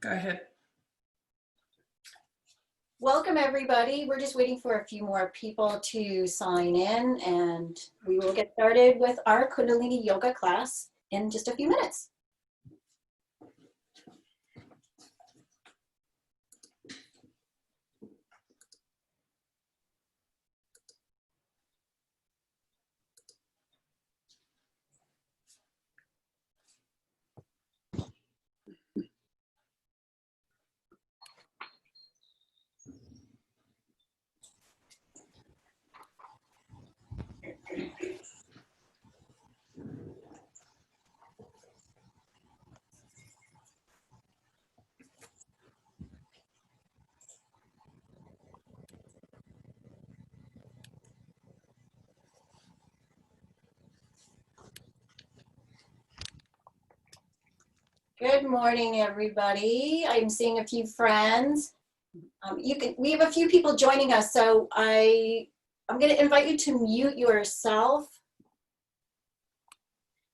Go ahead. Welcome everybody. We're just waiting for a few more people to sign in and we will get started with our Kundalini Yoga class in just a few minutes. Good morning, everybody. I'm seeing a few friends. We have a few people joining us, so I'm going to invite you to mute yourself,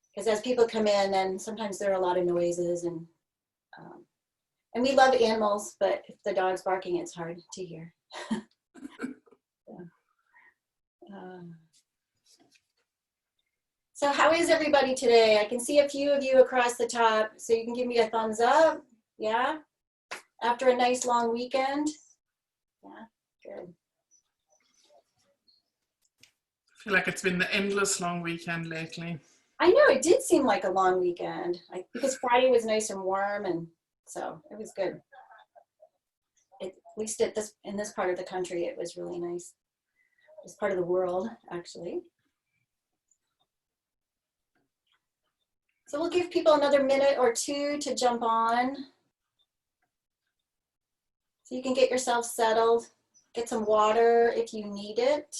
because as people come in, and sometimes there are a lot of noises, and we love animals, but if the dog's barking, it's hard to hear. So how is everybody today? I can see a few of you across the top, so you can give me a thumbs up. Yeah? After a nice long weekend? Yeah, good. I feel like it's been the endless long weekend lately. I know, it did seem like a long weekend, because Friday was nice and warm, and so it was good. At least in this part of the country, it was really nice. This part of the world, actually. So we'll give people another minute or two to jump on. So you can get yourself settled, get some water if you need it.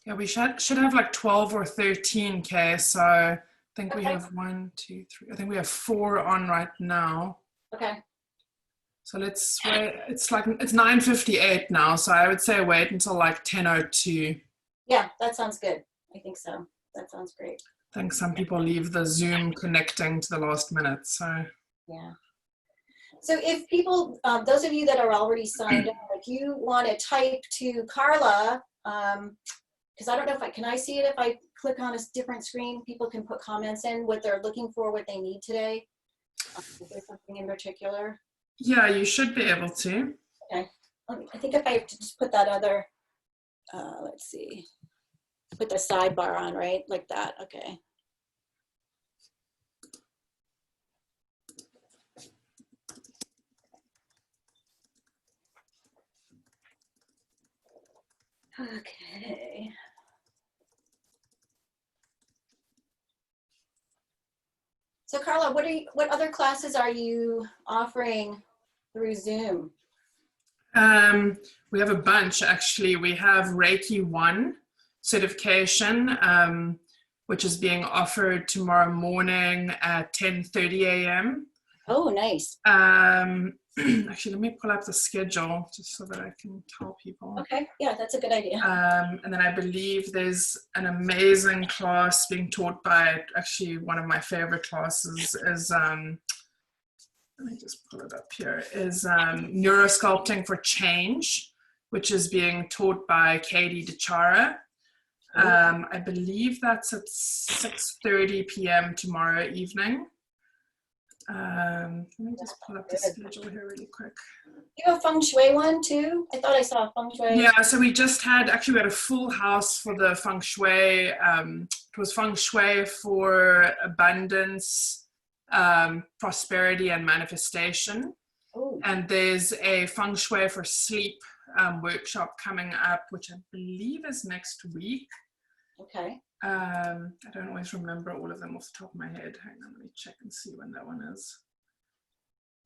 Yeah, we should have like 12 or 13, Kaye. So I think we have 1, 2, 3. I think we have 4 on right now. Okay. So let's wait. It's 9:58 now. So I would say wait until like 10:02. Yeah, that sounds good. I think so. That sounds great. I think some people leave the Zoom connecting to the last minute. So yeah. So if people, those of you that are already signed up, if you want to type to Carla, because I don't know can I see it if I click on a different screen? People can put comments in what they're looking for, what they need today. Is there something in particular? Yeah, you should be able to. Okay. I think if I have to just put that other, let's see, put the sidebar on, right? Like that, okay. Okay. So Carla, what other classes are you offering through Zoom? We have a bunch actually. We have Reiki 1 certification, which is being offered tomorrow morning at 10:30 a.m. Oh, nice. Actually, let me pull up the schedule just so that I can tell people. Okay, yeah, that's a good idea. And then I believe there's an amazing class being taught by, actually one of my favorite classes is, let me just pull it up here, is Neurosculpting for Change, which is being taught by Kaye I believe that's at 6:30 p.m. tomorrow evening. Let me just pull up the schedule here really quick. You have a feng shui one too? I thought I saw a feng shui. Yeah, so we had a full house for the feng shui. It was feng shui for abundance, prosperity, and manifestation. Ooh. And there's a feng shui for sleep workshop coming up, which I believe is next week. Okay. I don't always remember all of them off the top of my head. Hang on, let me check and see when that one is.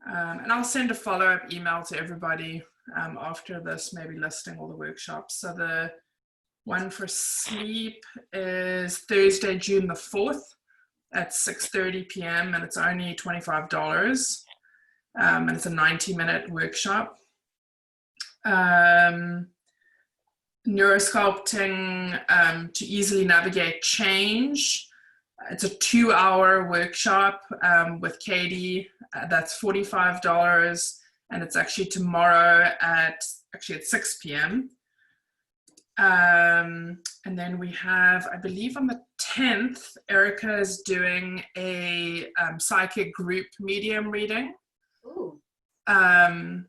And I'll send a follow-up email to everybody after this, maybe listing all the workshops. So the one for sleep is Thursday, June the 4th at 6:30 p.m. and it's only $25. And it's a 90-minute workshop. Neurosculpting to easily navigate change. It's a 2-hour workshop with Kaye. That's $45, and it's actually tomorrow at 6 p.m. And then we have, I believe on the 10th, Erica is doing a psychic group medium reading. Ooh. And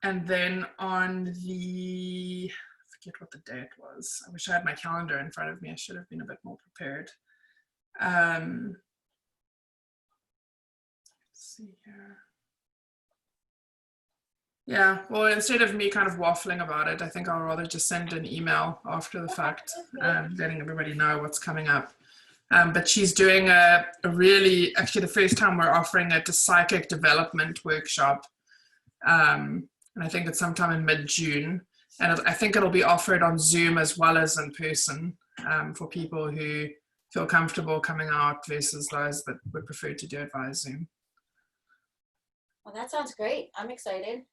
then on the, I forget what the date was. I wish I had my calendar in front of me. I should have been a bit more prepared. Let's see here. Yeah, well, instead of me kind of waffling about it, I think I'll rather just send an email after the fact, letting everybody know what's coming up. But she's doing a really, actually the first time we're offering it, a psychic development workshop. And I think it's sometime in mid-June. And I think it'll be offered on Zoom as well as in person for people who feel comfortable coming out versus those that would prefer to do it via Zoom. Well, that sounds great. I'm excited.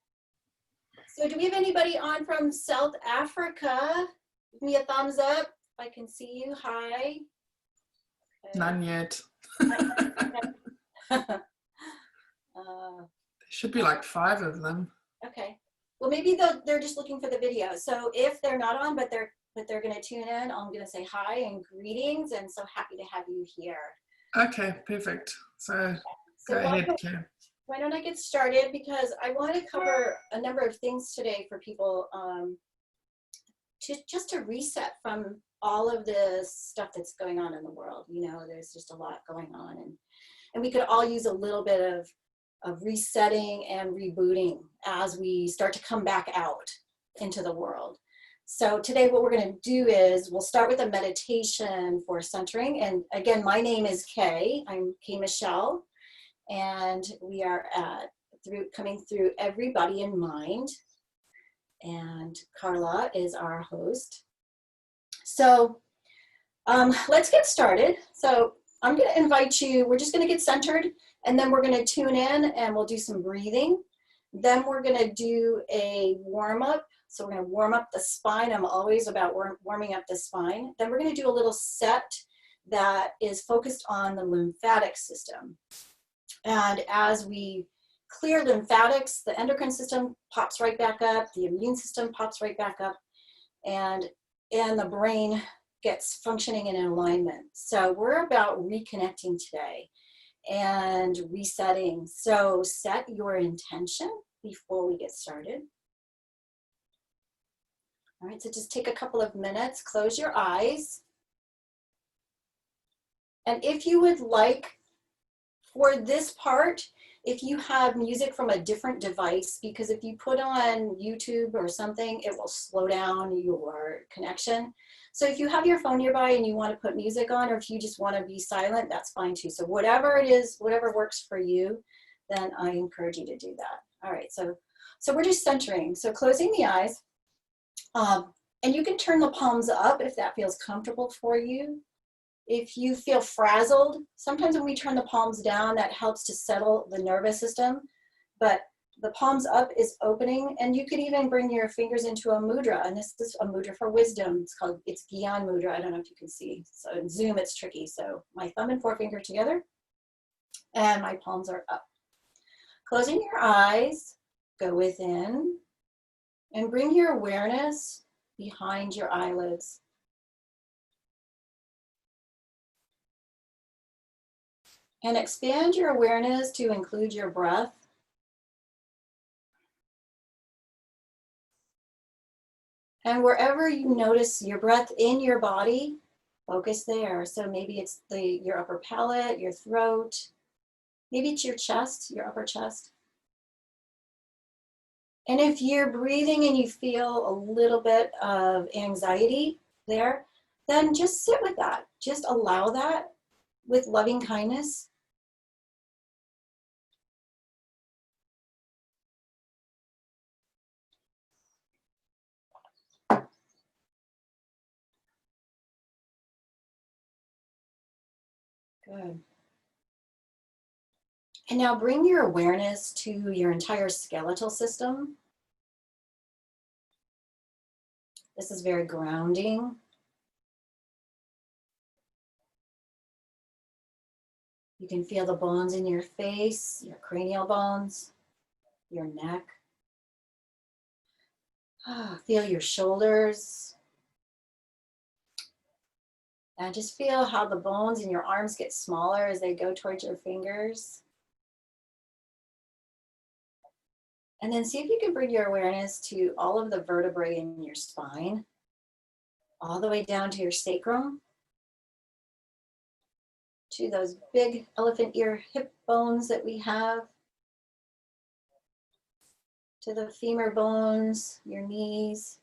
So do we have anybody on from South Africa? Give me a thumbs up if I can see you. Hi. Okay. None yet. There should be like 5 of them. Okay. Well, maybe they're just looking for the video. So if they're not on, but they're going to tune in, I'm going to say hi and greetings, and so happy to have you here. Okay, perfect. So go ahead, Kaye. Why don't I get started? Because I want to cover a number of things today for people just to reset from all of the stuff that's going on in the world. You know, there's just a lot going on, and we could all use a little bit of resetting and rebooting as we start to come back out into the world. So today what we're going to do is we'll start with a meditation for centering. And again, my name is Kaye. I'm Kaye Michelle. And we are coming through EveryBody in Mind. And Carla is our host. So let's get started. So I'm going to invite you, we're just going to get centered, and then we're going to tune in and we'll do some breathing. Then we're going to do a warm-up. So we're going to warm up the spine. I'm always about warming up the spine. Then we're going to do a little set that is focused on the lymphatic system. And as we clear lymphatics, the endocrine system pops right back up, the immune system pops right back up, and the brain gets functioning in alignment. So we're about reconnecting today and resetting. So set your intention before we get started. All right, so just take a couple of minutes, close your eyes. And if you would like, for this part, if you have music from a different device, because if you put on YouTube or something, it will slow down your connection. So if you have your phone nearby and you want to put music on, or if you just want to be silent, that's fine too. So whatever it is, whatever works for you, then I encourage you to do that. All right, so we're just centering. So closing the eyes, and you can turn the palms up if that feels comfortable for you. If you feel frazzled, sometimes when we turn the palms down, that helps to settle the nervous system, but the palms up is opening, and you could even bring your fingers into a mudra, and this is a mudra for wisdom. It's Gyan mudra. I don't know if you can see. So in Zoom, it's tricky. So my thumb and forefinger together, and my palms are up. Closing your eyes, go within, and bring your awareness behind your eyelids. And expand your awareness to include your breath. And wherever you notice your breath in your body, focus there. So maybe it's your upper palate, your throat, maybe it's your chest, your upper chest. And if you're breathing and you feel a little bit of anxiety there, then just sit with that. Just allow that with loving kindness. Good. And now bring your awareness to your entire skeletal system. This is very grounding. You can feel the bones in your face, your cranial bones, your neck. Feel your shoulders. And just feel how the bones in your arms get smaller as they go towards your fingers. And then see if you can bring your awareness to all of the vertebrae in your spine, all the way down to your sacrum, to those big elephant ear hip bones that we have, to the femur bones, your knees,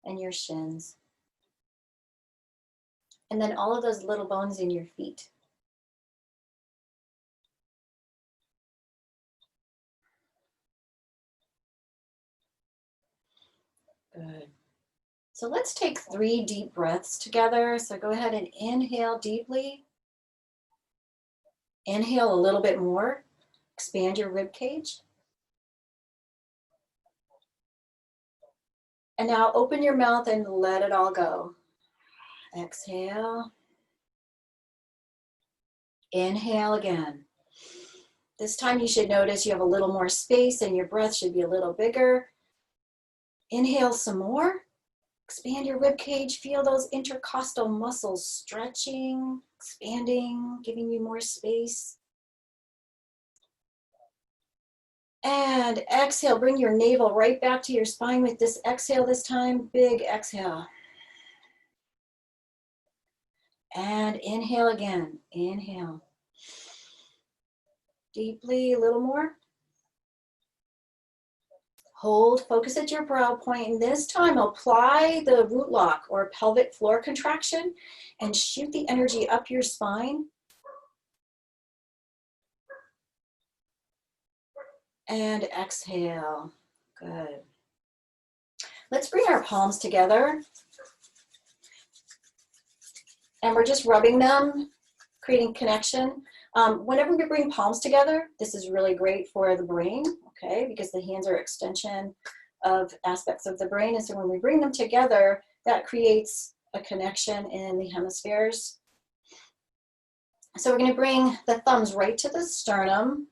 and your shins. And then all of those little bones in your feet. Good. So let's take 3 deep breaths together. So go ahead and inhale deeply. Inhale a little bit more. Expand your rib cage. And now open your mouth and let it all go. Exhale. Inhale again. This time you should notice you have a little more space and your breath should be a little bigger. Inhale some more. Expand your rib cage. Feel those intercostal muscles stretching, expanding, giving you more space. And exhale, bring your navel right back to your spine with this exhale this time. Big exhale. And inhale again. Inhale. Deeply, a little more. Hold, focus at your brow point, and this time apply the root lock or pelvic floor contraction and shoot the energy up your spine. And exhale. Good. Let's bring our palms together. And we're just rubbing them, creating connection. Whenever we bring palms together, this is really great for the brain, okay? Because the hands are extension of aspects of the brain. And so when we bring them together, that creates a connection in the hemispheres. So we're gonna bring the thumbs right to the sternum.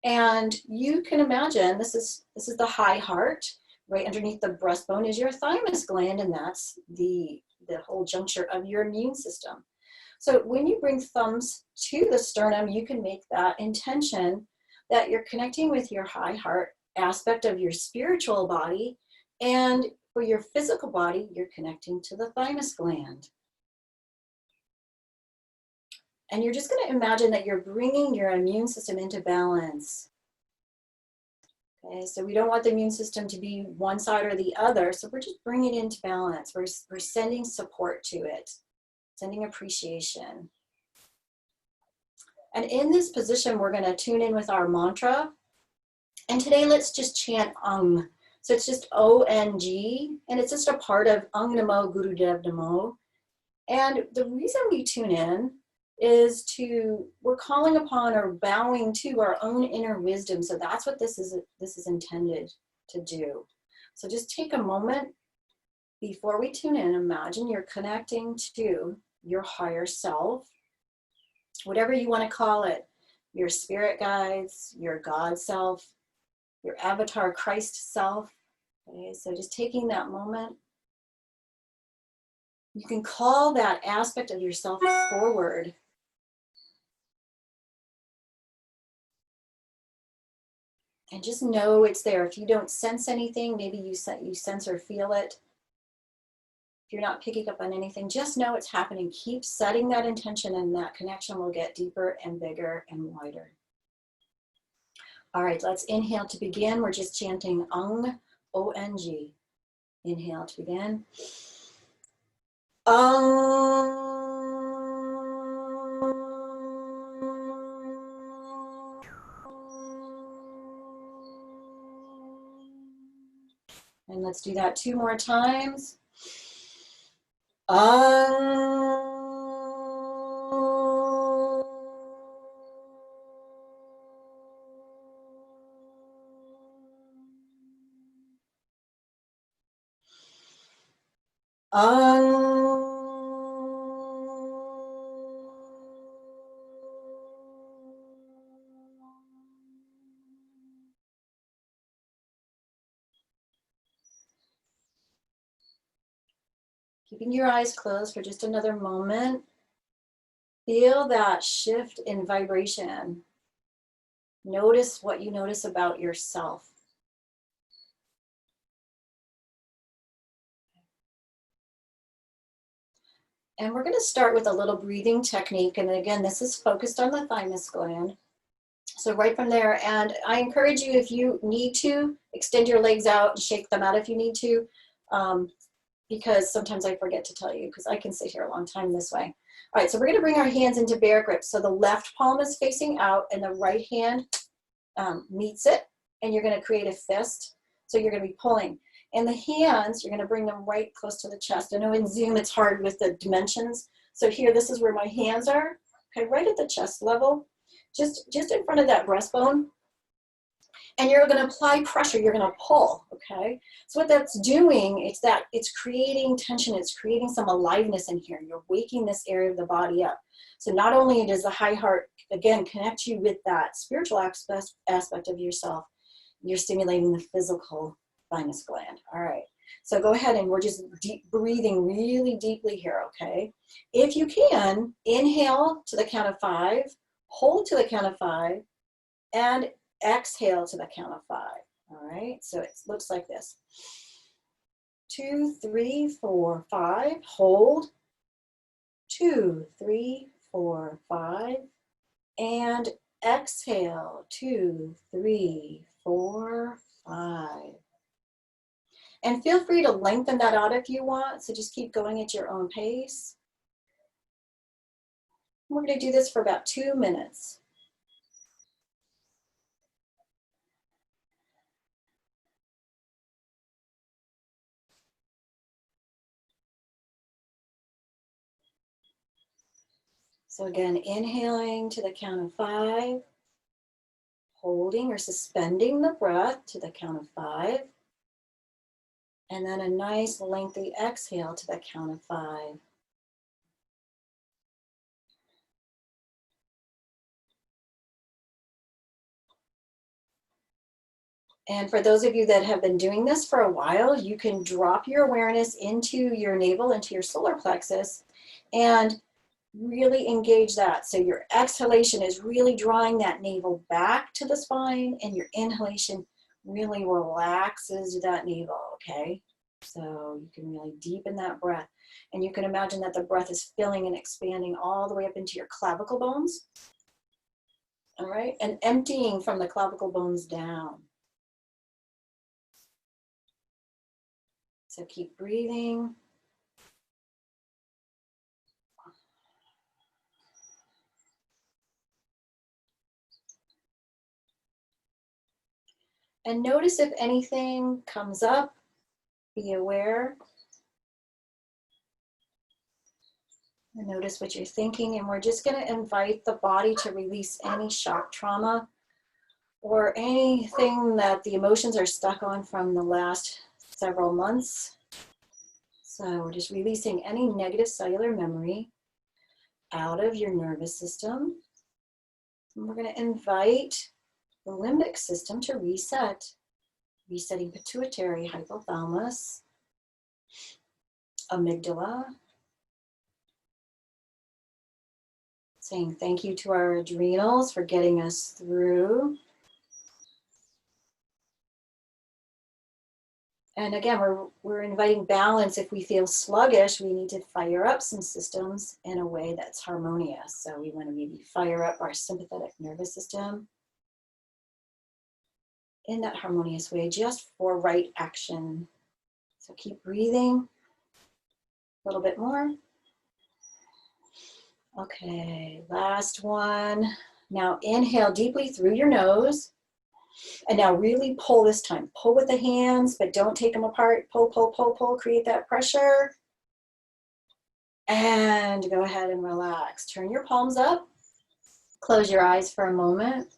And you can imagine, this is the high heart. Right underneath the breastbone is your thymus gland, and that's the whole juncture of your immune system. So when you bring thumbs to the sternum, you can make that intention that you're connecting with your high heart aspect of your spiritual body, and for your physical body, you're connecting to the thymus gland. And you're just going to imagine that you're bringing your immune system into balance. Okay, so we don't want the immune system to be one side or the other, so we're just bringing it into balance. We're sending support to it, sending appreciation. And in this position, we're going to tune in with our mantra. And today, let's just chant Ong. So it's just O-N-G, and it's just a part of Ong Namo Gurudev Namo. And the reason we tune in is we're calling upon or bowing to our own inner wisdom. So that's what this is intended to do. So just take a moment before we tune in. Imagine you're connecting to your higher self, whatever you want to call it, your spirit guides, your God self, your avatar Christ self. Okay, so just taking that moment. You can call that aspect of yourself forward. And just know it's there. If you don't sense anything, maybe you sense or feel it. If you're not picking up on anything, just know it's happening. Keep setting that intention, and that connection will get deeper and bigger and wider. All right, let's inhale to begin. We're just chanting Ong, O-N-G. Inhale to begin. Ong. And let's do that 2 more times. Keeping your eyes closed for just another moment. Feel that shift in vibration. Notice what you notice about yourself. And we're going to start with a little breathing technique. And again, this is focused on the thymus gland. So right from there, and I encourage you, if you need to, extend your legs out and shake them out if you need to, because sometimes I forget to tell you, because I can sit here a long time this way. All right, so we're going to bring our hands into bear grip. So the left palm is facing out and the right hand meets it, and you're going to create a fist. So you're going to be pulling. And the hands, you're going to bring them right close to the chest. I know in Zoom it's hard with the dimensions. So here, this is where my hands are, okay, right at the chest level, just in front of that breastbone. And you're going to apply pressure, you're going to pull, okay? So what that's doing is that it's creating tension, it's creating some aliveness in here. You're waking this area of the body up. So not only does the high heart, again, connect you with that spiritual aspect of yourself, you're stimulating the physical thymus gland. All right, so go ahead, and we're just deep breathing really deeply here, okay? If you can, inhale to the count of 5, hold to the count of 5, and exhale to the count of 5. All right, so it looks like this. 2, 3, 4, 5, hold. 2, 3, 4, 5, and exhale. 2, 3, 4, 5. And feel free to lengthen that out if you want, so just keep going at your own pace. We're going to do this for about 2 minutes. So again, inhaling to the count of 5, holding or suspending the breath to the count of 5, and then a nice lengthy exhale to the count of 5. And for those of you that have been doing this for a while, you can drop your awareness into your navel, into your solar plexus, and really engage that. So your exhalation is really drawing that navel back to the spine, and your inhalation really relaxes that navel, okay? So you can really deepen that breath. And you can imagine that the breath is filling and expanding all the way up into your clavicle bones, all right? And emptying from the clavicle bones down. So keep breathing. And notice if anything comes up, be aware. And notice what you're thinking, and we're just going to invite the body to release any shock trauma or anything that the emotions are stuck on from the last several months. So we're just releasing any negative cellular memory out of your nervous system. And we're going to invite the limbic system to reset, resetting pituitary, hypothalamus, amygdala, saying thank you to our adrenals for getting us through. And again, we're inviting balance. If we feel sluggish, we need to fire up some systems in a way that's harmonious. So we want to maybe fire up our sympathetic nervous system in that harmonious way, just for right action. So keep breathing a little bit more. Okay, last one. Now inhale deeply through your nose. And now really pull this time. Pull with the hands, but don't take them apart. Pull, pull, pull, pull. Create that pressure. And go ahead and relax. Turn your palms up. Close your eyes for a moment.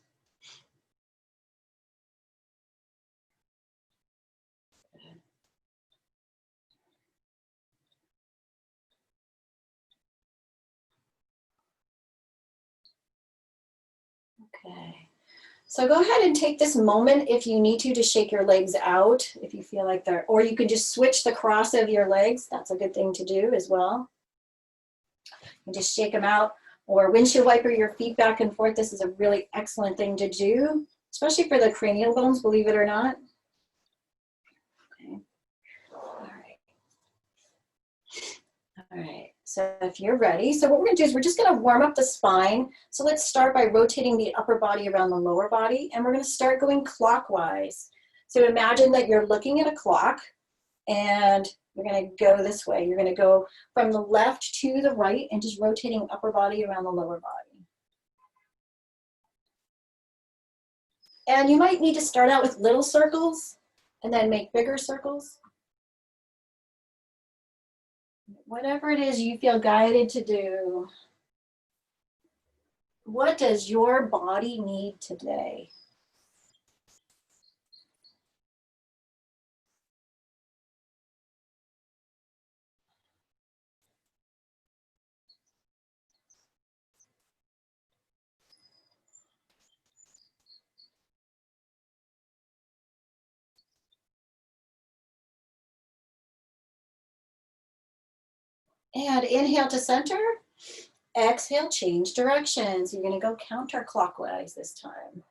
Okay. So go ahead and take this moment if you need to shake your legs out, if you feel like they're, or you can just switch the cross of your legs. That's a good thing to do as well. And just shake them out, or windshield wiper your feet back and forth. This is a really excellent thing to do, especially for the cranial bones, believe it or not. Okay. All right. All right. So if you're ready, so what we're going to do is we're just going to warm up the spine. So let's start by rotating the upper body around the lower body, and we're going to start going clockwise. So imagine that you're looking at a clock, and you're going to go this way. You're going to go from the left to the right and just rotating upper body around the lower body. And you might need to start out with little circles and then make bigger circles. Whatever it is you feel guided to do. What does your body need today? And inhale to center. Exhale, change directions. You're going to go counterclockwise this time.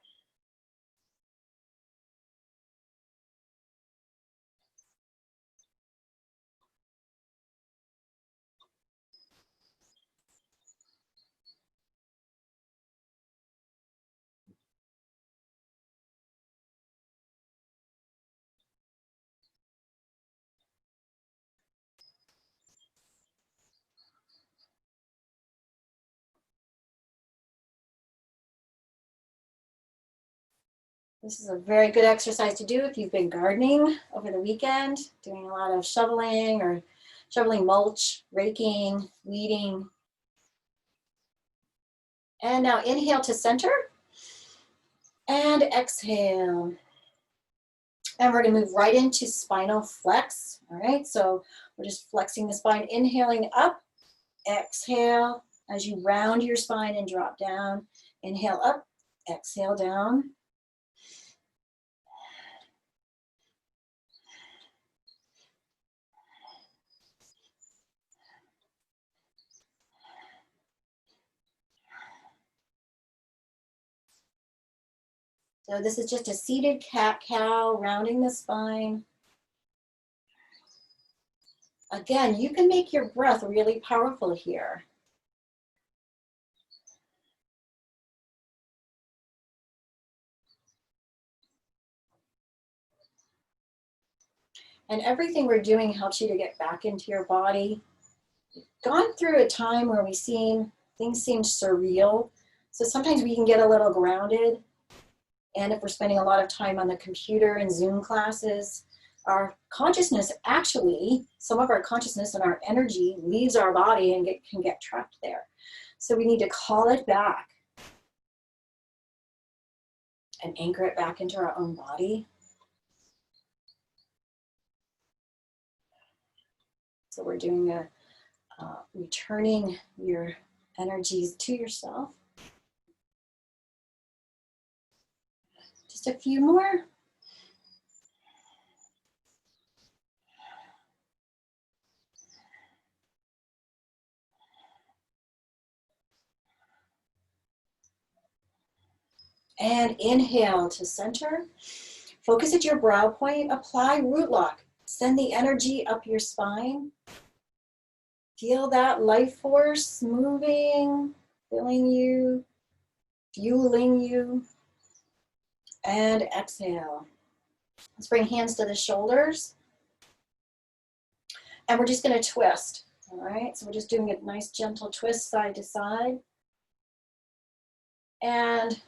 This is a very good exercise to do if you've been gardening over the weekend, doing a lot of shoveling or shoveling mulch, raking, weeding. And now inhale to center and exhale. And we're going to move right into spinal flex. All right, so we're just flexing the spine, inhaling up, exhale as you round your spine and drop down. Inhale up, exhale down. So this is just a seated cat-cow, rounding the spine. Again, you can make your breath really powerful here. And everything we're doing helps you to get back into your body. We've gone through a time where things seem surreal. So sometimes we can get a little grounded. And if we're spending a lot of time on the computer and Zoom classes, our consciousness actually, some of our consciousness and our energy leaves our body and can get trapped there. So we need to call it back and anchor it back into our own body. So we're doing returning your energies to yourself. Just a few more. And inhale to center. Focus at your brow point. Apply root lock. Send the energy up your spine. Feel that life force moving, filling you, fueling you. And exhale. Let's bring hands to the shoulders. And we're just going to twist. All right, so we're just doing a nice gentle twist side to side. And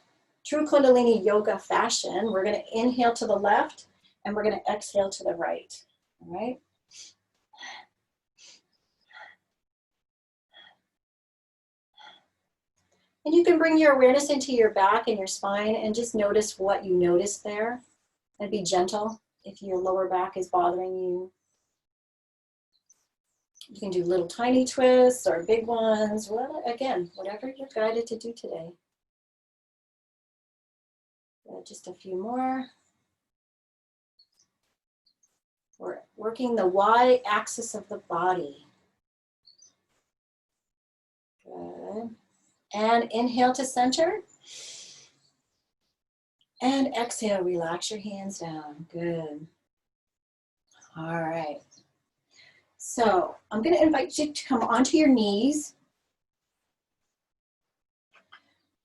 true Kundalini Yoga fashion, we're going to inhale to the left and we're going to exhale to the right. All right. And you can bring your awareness into your back and your spine and just notice what you notice there. And be gentle if your lower back is bothering you. You can do little tiny twists or big ones. Well, again, whatever you're guided to do today. Good, just a few more. We're working the y-axis of the body. Good. And inhale to center. And exhale, relax your hands down. Good. All right. So I'm going to invite you to come onto your knees.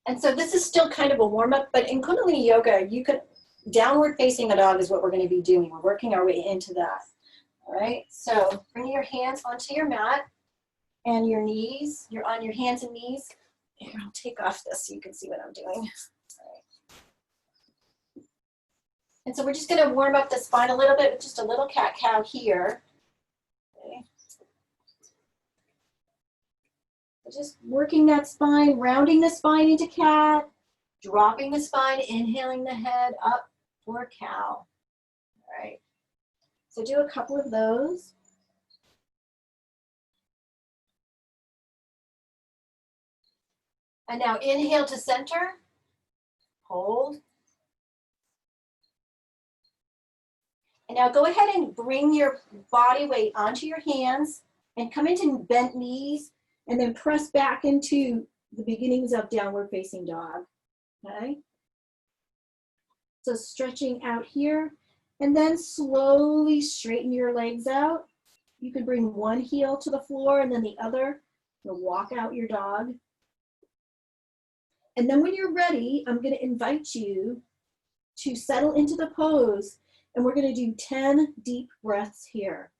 And so this is still kind of a warm-up, but in Kundalini Yoga, you could, downward facing dog is what we're going to be doing. We're working our way into that. All right. So bring your hands onto your mat and your knees. You're on your hands and knees. Here, I'll take off this so you can see what I'm doing. And so we're just going to warm up the spine a little bit with just a little cat-cow here. Okay. So just working that spine, rounding the spine into cat, dropping the spine, inhaling the head up for cow. All right. So do a couple of those. And now inhale to center, hold. And now go ahead and bring your body weight onto your hands and come into bent knees and then press back into the beginnings of downward facing dog, okay? So stretching out here and then slowly straighten your legs out. You can bring one heel to the floor and then the other. You'll walk out your dog. And then when you're ready, I'm going to invite you to settle into the pose. And we're going to do 10 deep breaths here.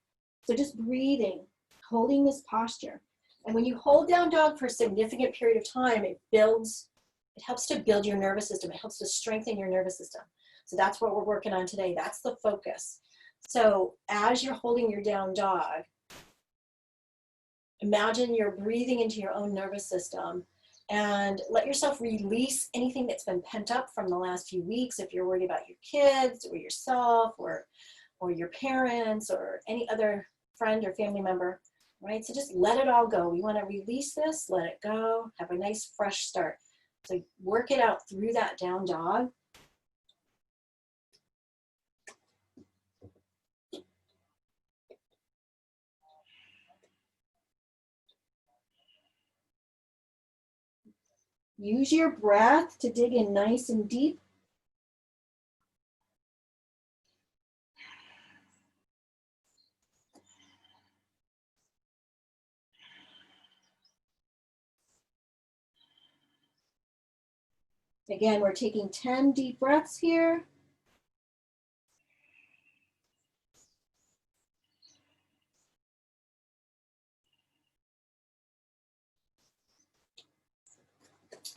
So just breathing, holding this posture. And when you hold down dog for a significant period of time, it helps to build your nervous system. It helps to strengthen your nervous system. So that's what we're working on today. That's the focus. So as you're holding your down dog, imagine you're breathing into your own nervous system and let yourself release anything that's been pent up from the last few weeks. If you're worried about your kids or yourself or your parents or any other friend or family member, right? So just let it all go. We want to release this, let it go, have a nice fresh start. So work it out through that down dog. Use your breath to dig in nice and deep. Again, we're taking 10 deep breaths here.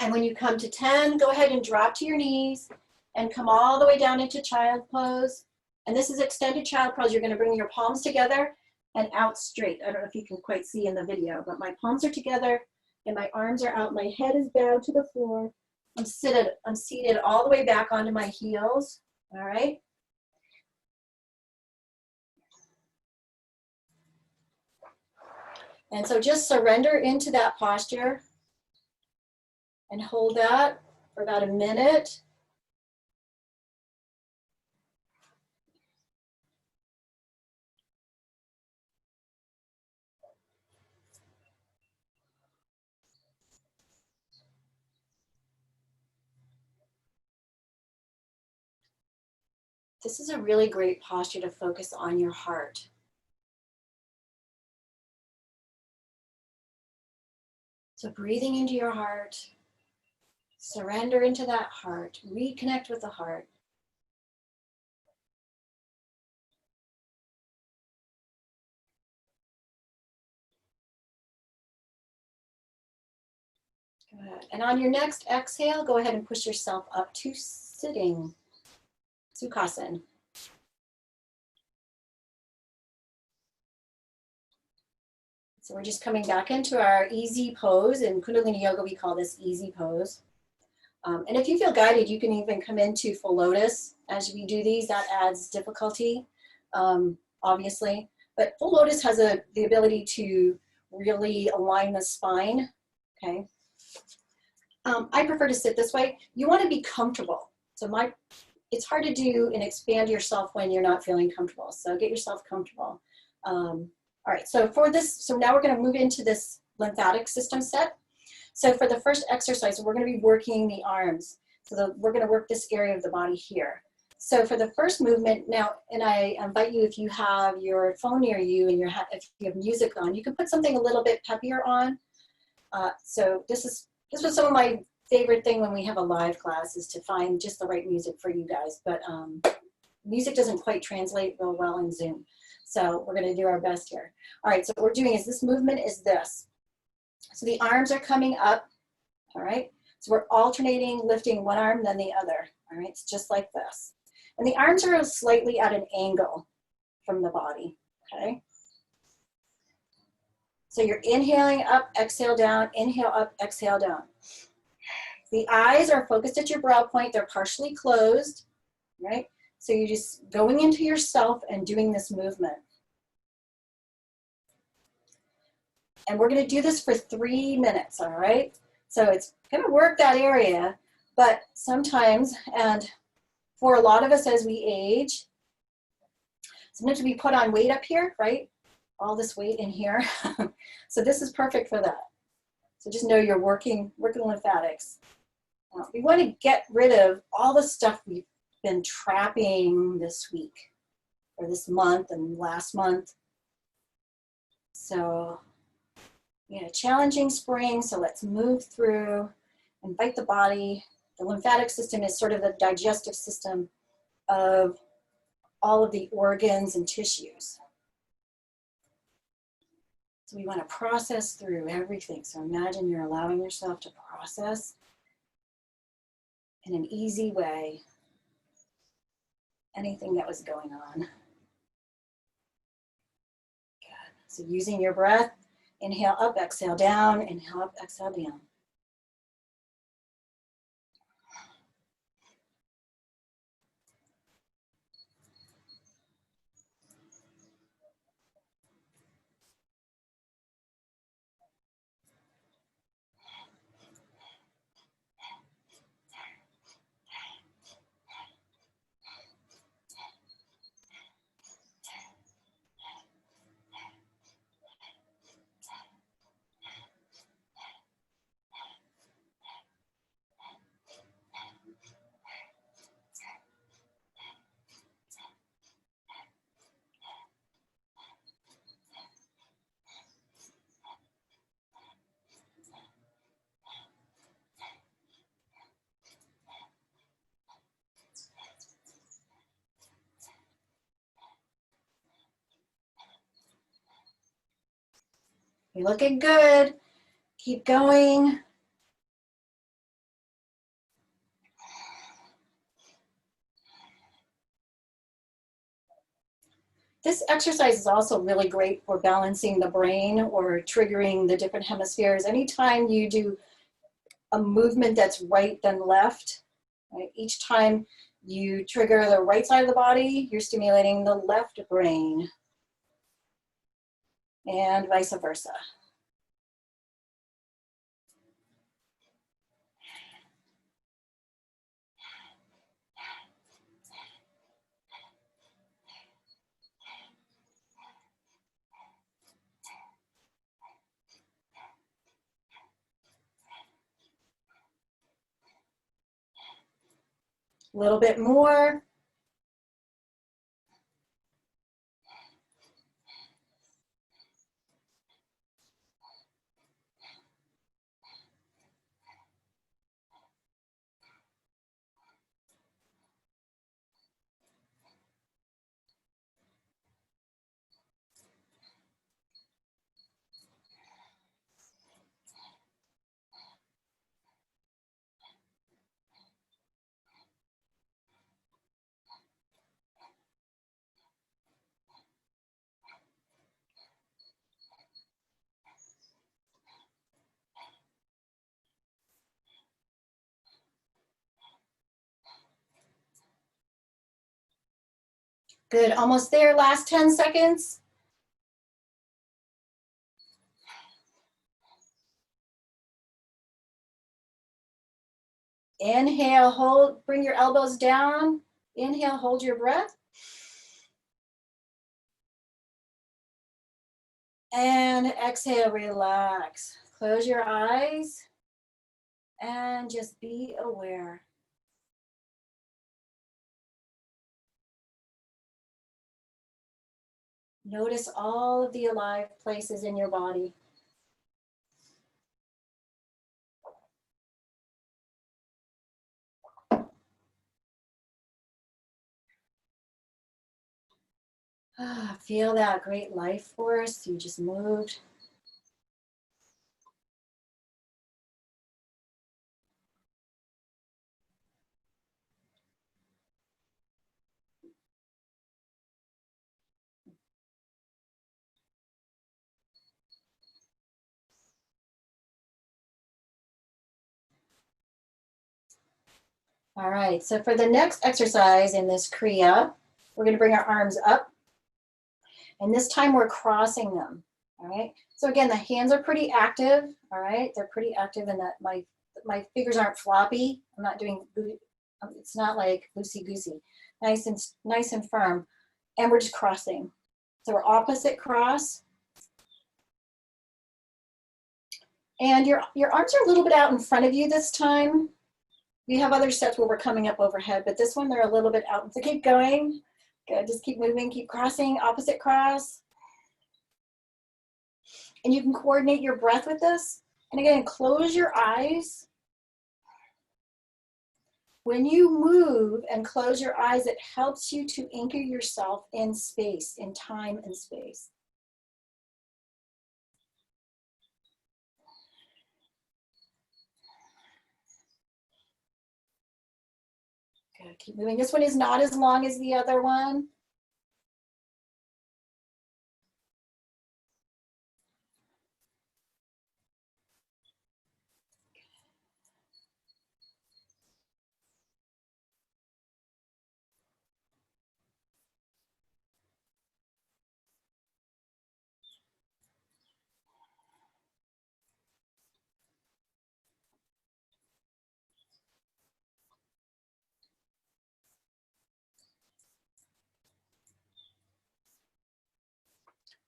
And when you come to 10, go ahead and drop to your knees and come all the way down into child pose. And this is extended child pose. You're going to bring your palms together and out straight. I don't know if you can quite see in the video, but my palms are together and my arms are out. My head is bowed to the floor. I'm seated all the way back onto my heels. All right. And so just surrender into that posture and hold that for about a minute. This is a really great posture to focus on your heart. So breathing into your heart, surrender into that heart, reconnect with the heart. Good. And on your next exhale, go ahead and push yourself up to sitting, Sukhasana. So we're just coming back into our easy pose. In Kundalini Yoga, we call this easy pose. And if you feel guided, you can even come into full lotus as we do these. That adds difficulty, obviously. But full lotus has the ability to really align the spine, okay? I prefer to sit this way. You want to be comfortable. So it's hard to do and expand yourself when you're not feeling comfortable. So get yourself comfortable. All right, so now we're gonna move into this lymphatic system set. So for the first exercise, we're gonna be working the arms. So we're gonna work this area of the body here. So for the first movement now, and I invite you, if you have your phone near you and if you have music on, you can put something a little bit peppier on. So this was some of my favorite thing when we have a live class, is to find just the right music for you guys. But music doesn't quite translate real well in Zoom. So we're gonna do our best here. All right, so what we're doing is this movement is this. So the arms are coming up, all right? So we're alternating, lifting one arm, then the other, all right? It's just like this. And the arms are slightly at an angle from the body, okay? So you're inhaling up, exhale down, inhale up, exhale down. The eyes are focused at your brow point. They're partially closed, right? So you're just going into yourself and doing this movement. And we're gonna do this for 3 minutes, all right? So it's gonna work that area, but sometimes, and for a lot of us as we age, sometimes we put on weight up here, right? All this weight in here. So this is perfect for that. So just know you're working lymphatics. We want to get rid of all the stuff we've been trapping this week or this month and last month. So, challenging spring. So let's move through, invite the body. The lymphatic system is sort of the digestive system of all of the organs and tissues. So we want to process through everything. So imagine you're allowing yourself to process in an easy way anything that was going on. Good. So using your breath, inhale up, exhale down, inhale up, exhale down. You're looking good. Keep going. This exercise is also really great for balancing the brain or triggering the different hemispheres. Anytime you do a movement that's right then left, right? Each time you trigger the right side of the body, you're stimulating the left brain, and vice versa. A little bit more. Good, almost there, last 10 seconds. Inhale, hold, bring your elbows down. Inhale, hold your breath. And exhale, relax. Close your eyes and just be aware. Notice all of the alive places in your body. Feel that great life force you just moved. All right, so for the next exercise in this Kriya, we're going to bring our arms up. And this time we're crossing them. All right, so again, the hands are pretty active. All right, they're pretty active in that my fingers aren't floppy. I'm not doing, it's not like loosey-goosey. Nice and firm. And we're just crossing. So we're opposite cross. And your arms are a little bit out in front of you this time. We have other sets where we're coming up overhead, but this one they're a little bit out. So keep going. Good, just keep moving, keep crossing, opposite cross. And you can coordinate your breath with this. And again, close your eyes. When you move and close your eyes, it helps you to anchor yourself in space, in time and space. Good, keep moving. This one is not as long as the other one.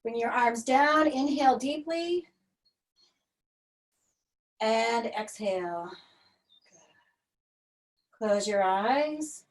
Bring your arms down, inhale deeply, and exhale. Close your eyes.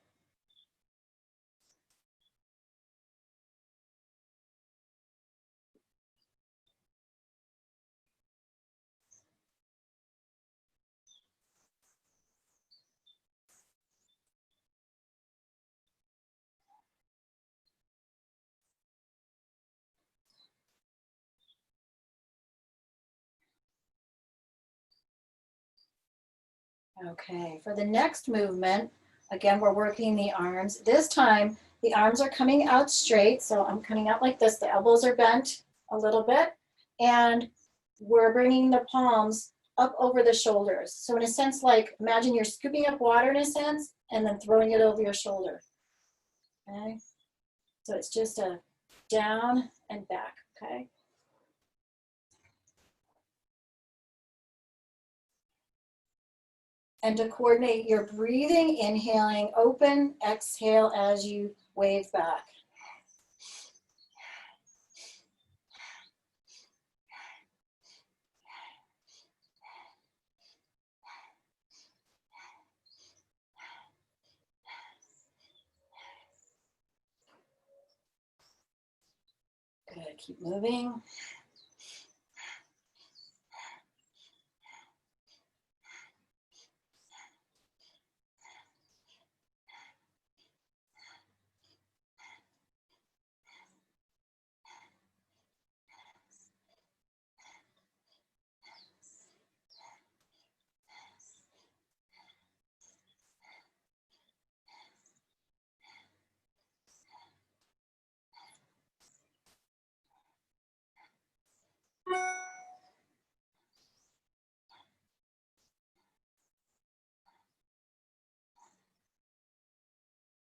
Okay, for the next movement, again, we're working the arms. This time, the arms are coming out straight. So I'm coming out like this. The elbows are bent a little bit. And we're bringing the palms up over the shoulders. So in a sense, like imagine you're scooping up water in a sense, and then throwing it over your shoulder. Okay, so it's just a down and back, okay? And to coordinate your breathing, inhaling, open, exhale as you wave back. Good, keep moving.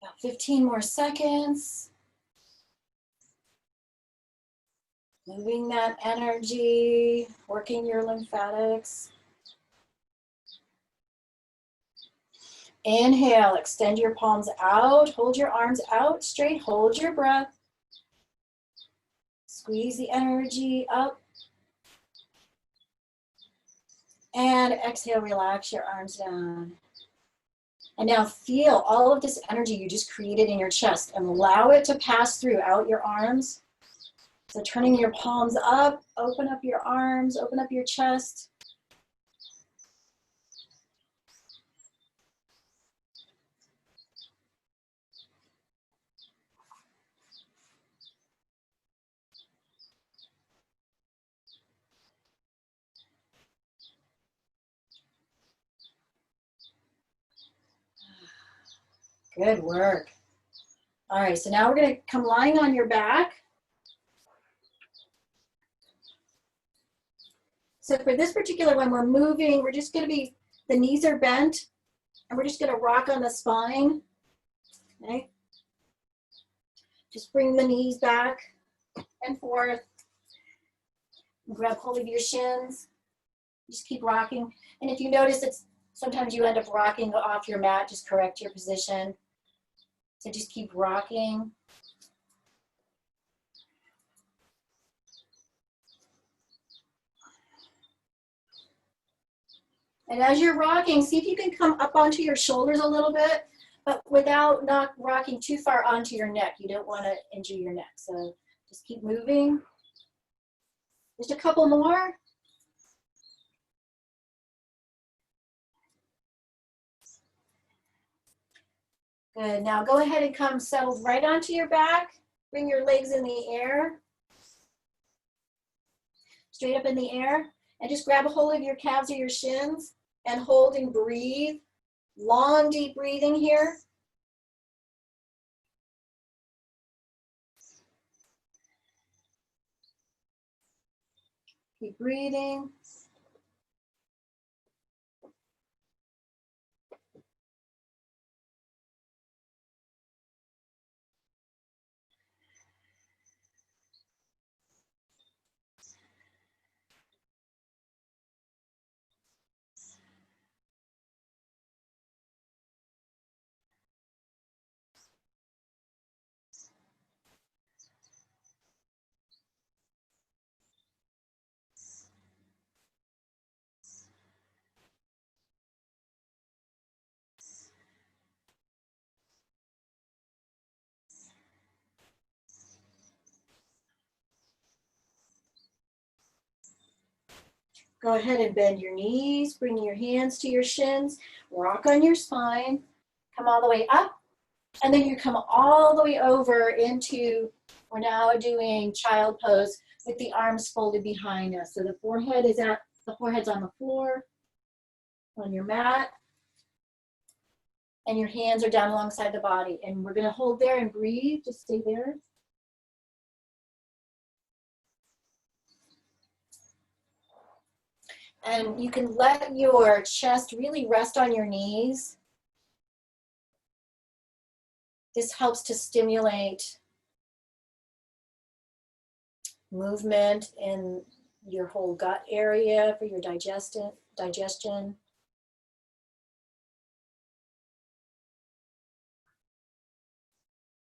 About 15 more seconds. Moving that energy, working your lymphatics. Inhale, extend your palms out, hold your arms out straight, hold your breath. Squeeze the energy up. And exhale, relax your arms down. And now feel all of this energy you just created in your chest and allow it to pass throughout your arms. So turning your palms up, open up your arms, open up your chest. Good work. All right, so now we're going to come lying on your back. So for this particular one, we're moving, we're just going to be, the knees are bent, and we're just going to rock on the spine. Okay? Just bring the knees back and forth. Grab hold of your shins. Just keep rocking. And if you notice it's sometimes you end up rocking off your mat, just correct your position. So just keep rocking. And as you're rocking, see if you can come up onto your shoulders a little bit, but without not rocking too far onto your neck. You don't want to injure your neck. So just keep moving. Just a couple more. Good. Now go ahead and come settled right onto your back. Bring your legs in the air. Straight up in the air. And just grab a hold of your calves or your shins and hold and breathe. Long, deep breathing here. Keep breathing. Go ahead and bend your knees, bring your hands to your shins, rock on your spine, come all the way up, and then you come all the way over into, we're now doing child pose with the arms folded behind us. So the forehead's on the floor, on your mat, and your hands are down alongside the body. And we're gonna hold there and breathe, just stay there. And you can let your chest really rest on your knees. This helps to stimulate movement in your whole gut area for your digestion.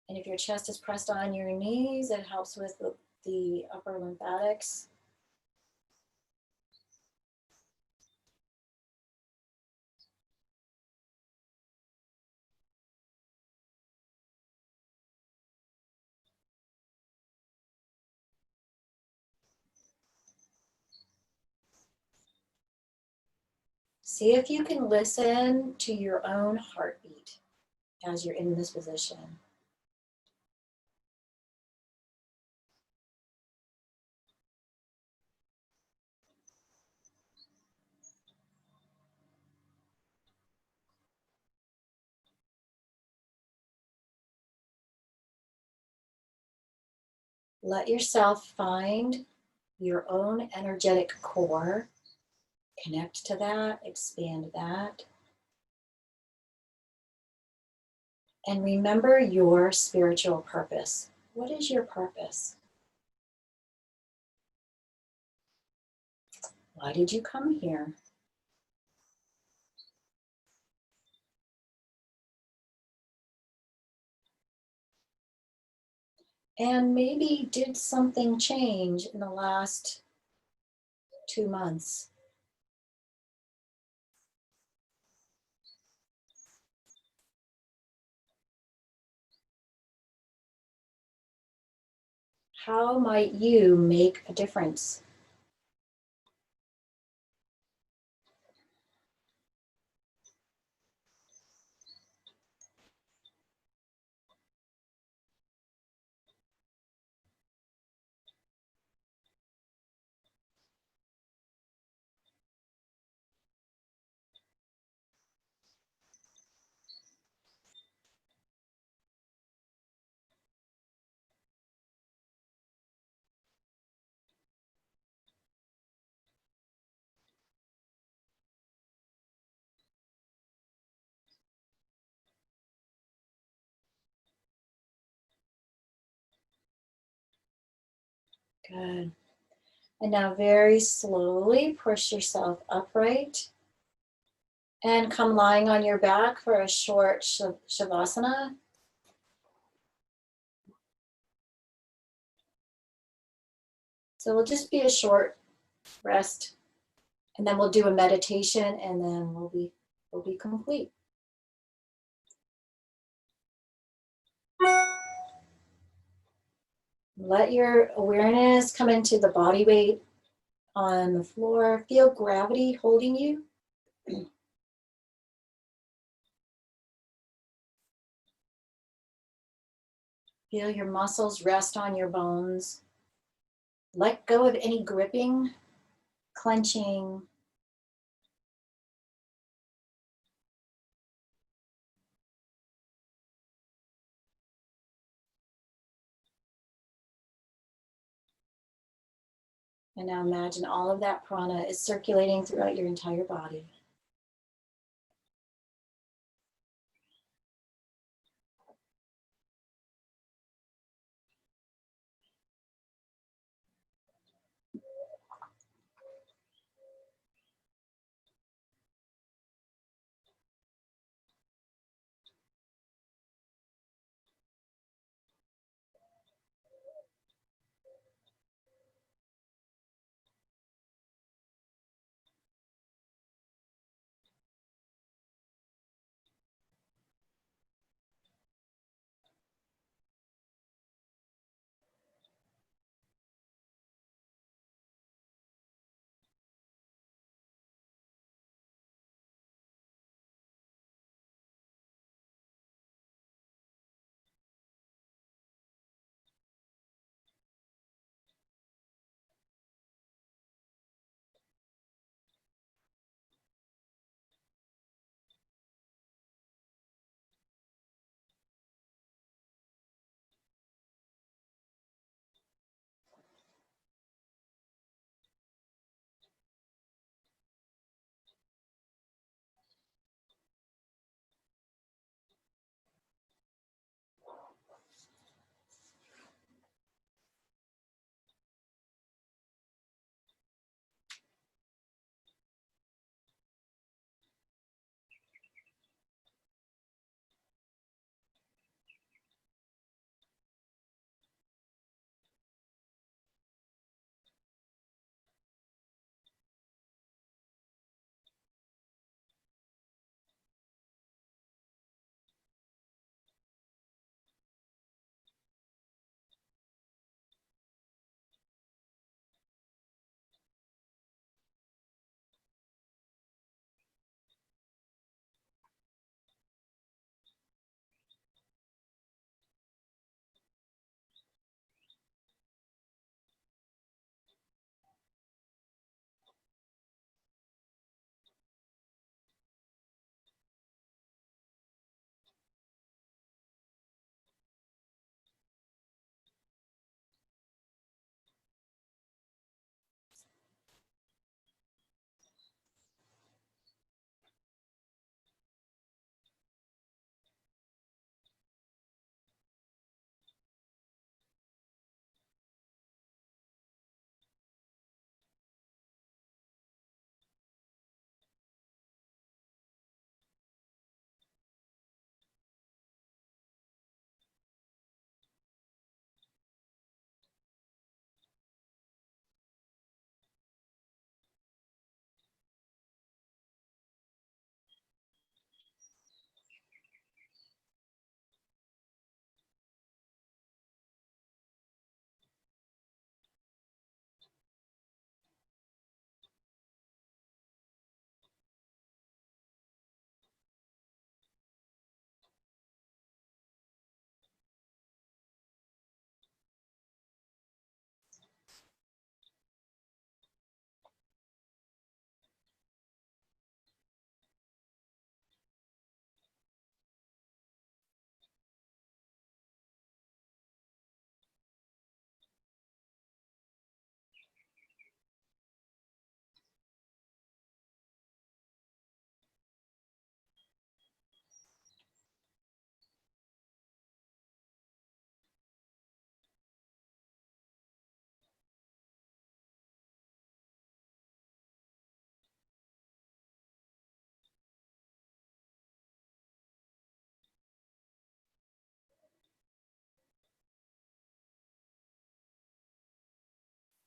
And if your chest is pressed on your knees, it helps with the upper lymphatics. See if you can listen to your own heartbeat as you're in this position. Let yourself find your own energetic core. Connect to that, expand that. And remember your spiritual purpose. What is your purpose? Why did you come here? And maybe did something change in the last 2 months? How might you make a difference? Good. And now very slowly push yourself upright and come lying on your back for a short shavasana. So we'll just be a short rest, and then we'll do a meditation, and then we'll be complete. Let your awareness come into the body weight on the floor. Feel gravity holding you. Feel your muscles rest on your bones. Let go of any gripping, clenching. And now imagine all of that prana is circulating throughout your entire body.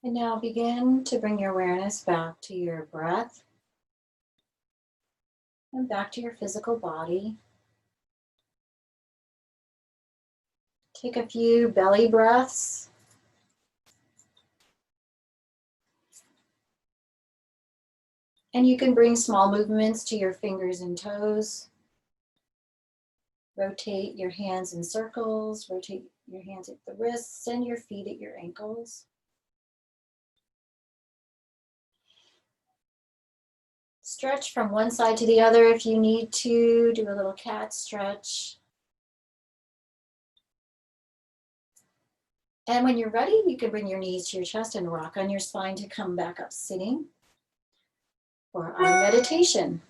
And now begin to bring your awareness back to your breath and back to your physical body. Take a few belly breaths. And you can bring small movements to your fingers and toes. Rotate your hands in circles, rotate your hands at the wrists and your feet at your ankles. Stretch from one side to the other if you need to. Do a little cat stretch. And when you're ready, you can bring your knees to your chest and rock on your spine to come back up sitting for our meditation.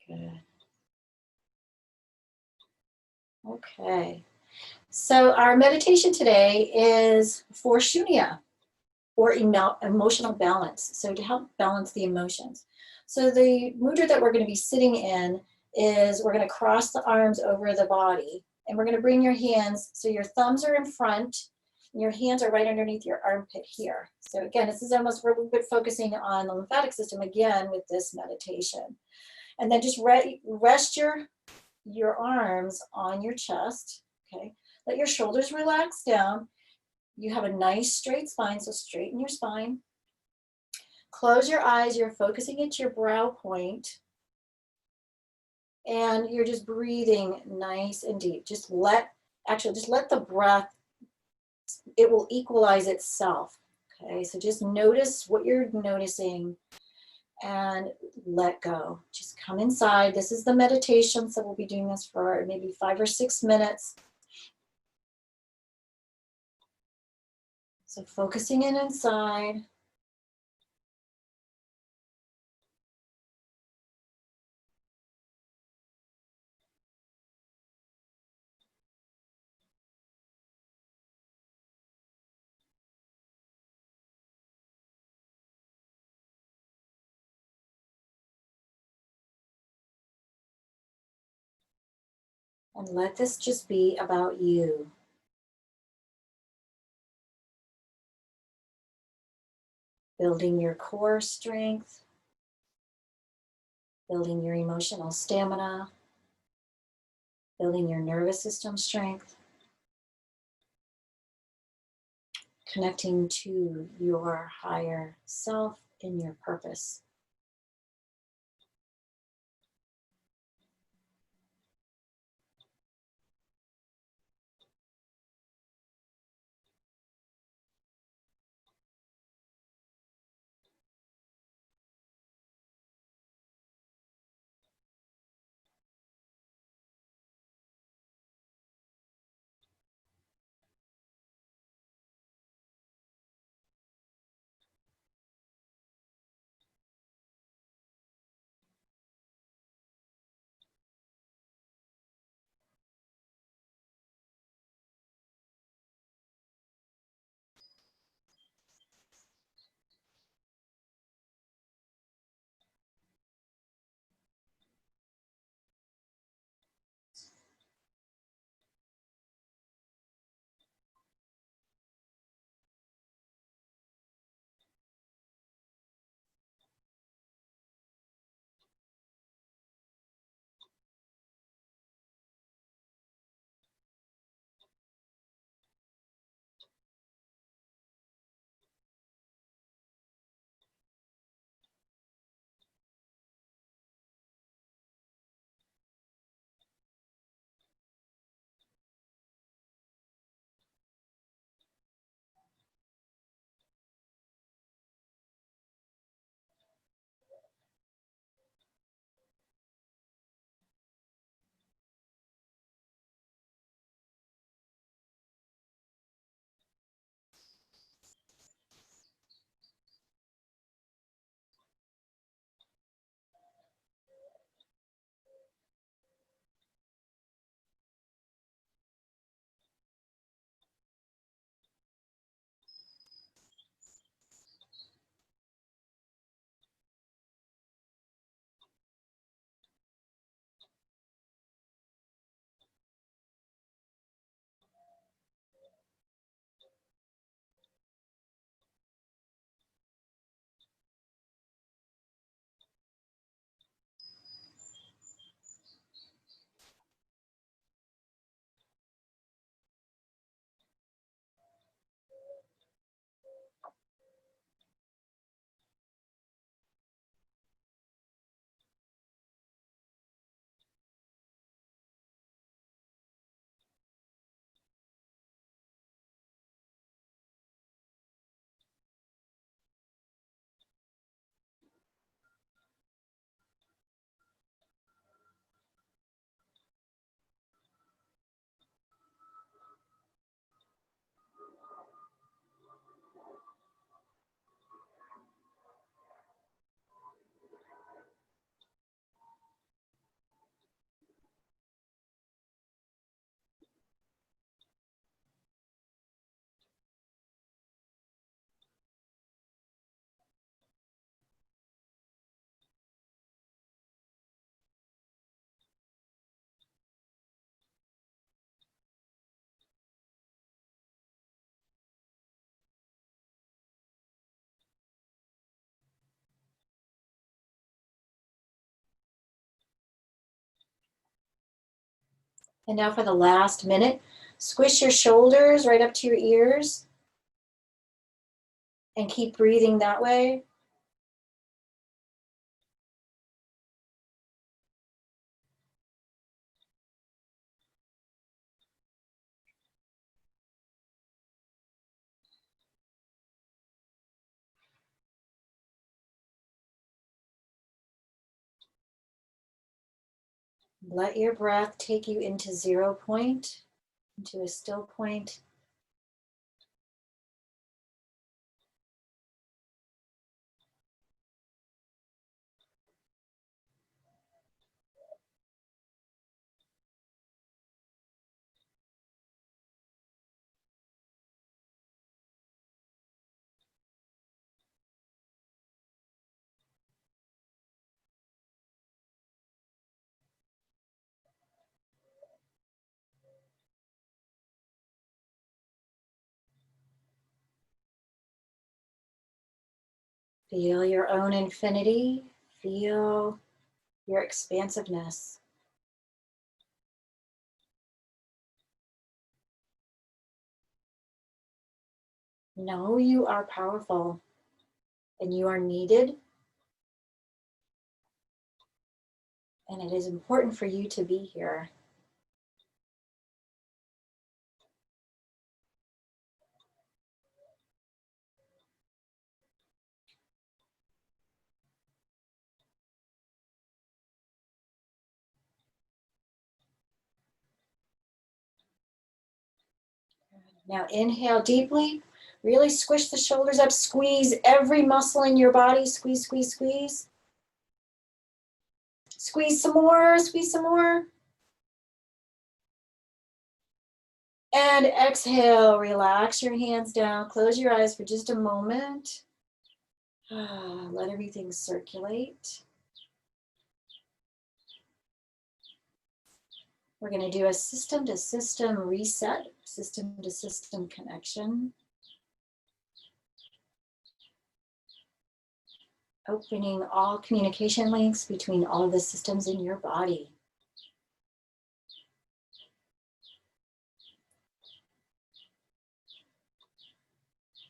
Good. Okay. So our meditation today is for shunya, or emotional balance. So to help balance the emotions. So the mudra that we're going to be sitting in is we're going to cross the arms over the body, and we're going to bring your hands, so your thumbs are in front, and your hands are right underneath your armpit here. So again, this is almost, we're a little bit focusing on the lymphatic system again with this meditation. And then just rest your arms on your chest, okay? Let your shoulders relax down. You have a nice straight spine, so straighten your spine. Close your eyes, you're focusing at your brow point. And you're just breathing nice and deep. Just let the breath, it will equalize itself. Okay, so just notice what you're noticing and let go. Just come inside. This is the meditation, so we'll be doing this for maybe 5 or 6 minutes. So focusing in inside. And let this just be about you. Building your core strength, building your emotional stamina, building your nervous system strength, connecting to your higher self and your purpose. And now for the last minute, squish your shoulders right up to your ears and keep breathing that way. Let your breath take you into 0 point, into a still point. Feel your own infinity. Feel your expansiveness. Know you are powerful and you are needed. And it is important for you to be here. Now inhale deeply. Really squish the shoulders up. Squeeze every muscle in your body. Squeeze, squeeze, squeeze. Squeeze some more. Squeeze some more. And exhale. Relax your hands down. Close your eyes for just a moment. Let everything circulate. We're going to do a system-to-system reset, system-to-system connection. Opening all communication links between all of the systems in your body.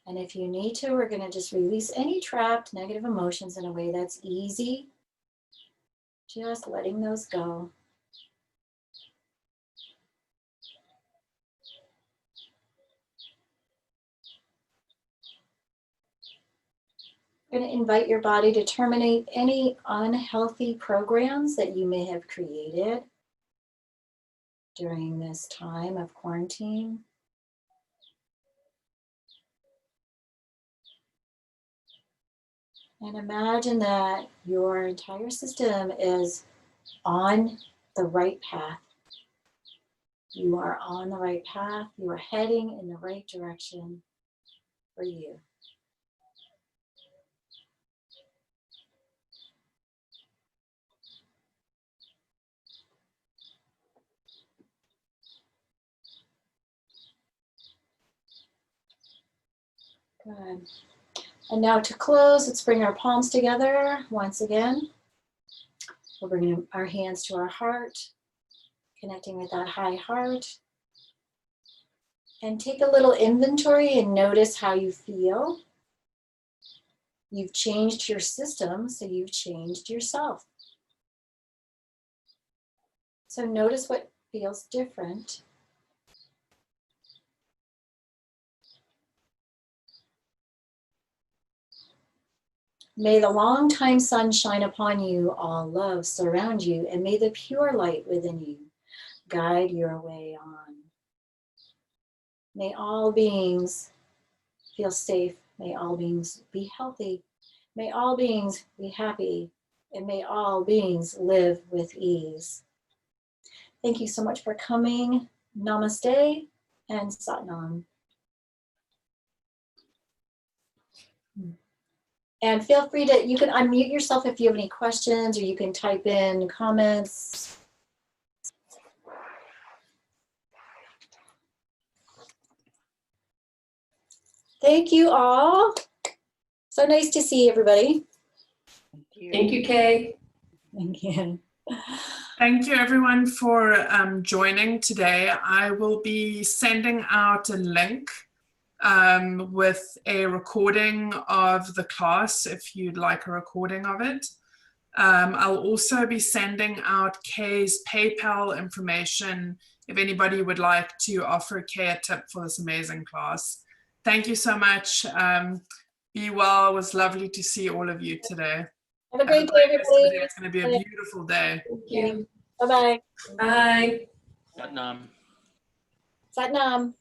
And if you need to, we're going to just release any trapped negative emotions in a way that's easy. Just letting those go. You're going to invite your body to terminate any unhealthy programs that you may have created during this time of quarantine. And imagine that your entire system is on the right path. You are on the right path. You are heading in the right direction for you. Good. And now to close, let's bring our palms together once again. We'll bring our hands to our heart, connecting with that high heart. And take a little inventory and notice how you feel. You've changed your system, so you've changed yourself. So notice what feels different. May the long-time sun shine upon you, all love surround you, and may the pure light within you guide your way on. May all beings feel safe. May all beings be healthy. May all beings be happy. And may all beings live with ease. Thank you so much for coming. Namaste and Satnam. And feel free to, you can unmute yourself if you have any questions, or you can type in comments. Thank you all. So nice to see everybody. Thank you, Kaye. Thank you. Thank you everyone for joining today. I will be sending out a link with a recording of the class if you'd like a recording of it. I'll also be sending out Kaye's PayPal information if anybody would like to offer Kaye a tip for this amazing class. Thank you so much. Be well. It was lovely to see all of you today. Have a great day, everybody. It's going to be a beautiful day. Thank you. Bye-bye. Bye. Satnam. Satnam.